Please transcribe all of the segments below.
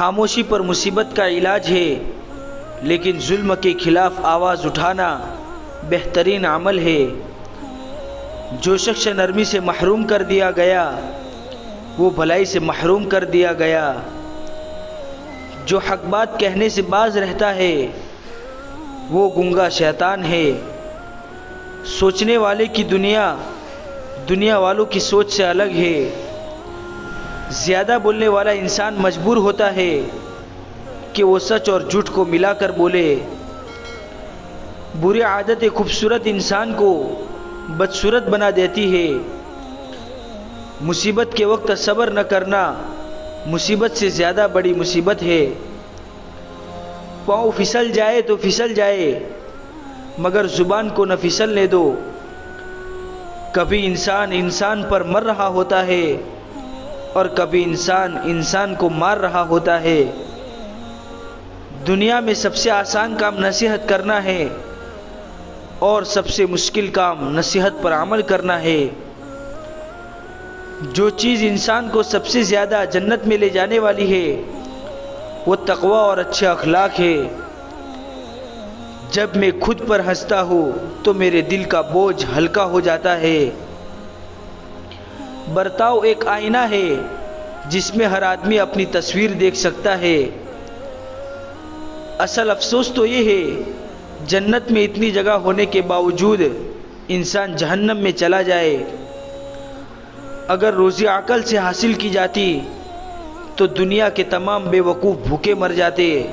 خاموشی پر مصیبت کا علاج ہے، لیکن ظلم کے خلاف آواز اٹھانا بہترین عمل ہے۔ جو شخص نرمی سے محروم کر دیا گیا وہ بھلائی سے محروم کر دیا گیا۔ جو حق بات کہنے سے باز رہتا ہے وہ گنگا شیطان ہے۔ سوچنے والے کی دنیا والوں کی سوچ سے الگ ہے۔ زیادہ بولنے والا انسان مجبور ہوتا ہے کہ وہ سچ اور جھوٹ کو ملا کر بولے۔ بری عادت ایک خوبصورت انسان کو بدصورت بنا دیتی ہے۔ مصیبت کے وقت صبر نہ کرنا مصیبت سے زیادہ بڑی مصیبت ہے۔ پاؤں پھسل جائے تو پھسل جائے، مگر زبان کو نہ پھسلنے دو۔ کبھی انسان پر مر رہا ہوتا ہے اور کبھی انسان کو مار رہا ہوتا ہے۔ دنیا میں سب سے آسان کام نصیحت کرنا ہے اور سب سے مشکل کام نصیحت پر عمل کرنا ہے۔ جو چیز انسان کو سب سے زیادہ جنت میں لے جانے والی ہے وہ تقوی اور اچھے اخلاق ہے۔ جب میں خود پر ہنستا ہوں تو میرے دل کا بوجھ ہلکا ہو جاتا ہے۔ برتاؤ ایک آئینہ ہے جس میں ہر آدمی اپنی تصویر دیکھ سکتا ہے۔ اصل افسوس تو یہ ہے جنت میں اتنی جگہ ہونے کے باوجود انسان جہنم میں چلا جائے۔ اگر روزی عقل سے حاصل کی جاتی تو دنیا کے تمام بے وقوف بھوکے مر جاتے۔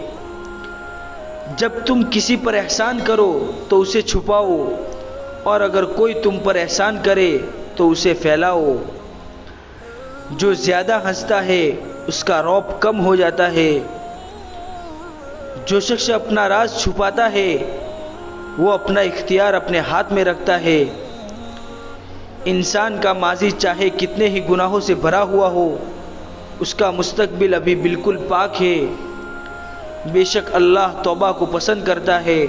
جب تم کسی پر احسان کرو تو اسے چھپاؤ، اور اگر کوئی تم پر احسان کرے تو اسے پھیلاؤ۔ جو زیادہ ہنستا ہے اس کا رعب کم ہو جاتا ہے۔ جو شخص اپنا راز چھپاتا ہے وہ اپنا اختیار اپنے ہاتھ میں رکھتا ہے۔ انسان کا ماضی چاہے کتنے ہی گناہوں سے بھرا ہوا ہو، اس کا مستقبل ابھی بالکل پاک ہے۔ بے شک اللہ توبہ کو پسند کرتا ہے۔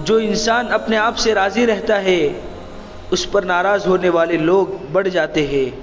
جو انسان اپنے آپ سے راضی رہتا ہے اس پر ناراض ہونے والے لوگ بڑھ جاتے ہیں۔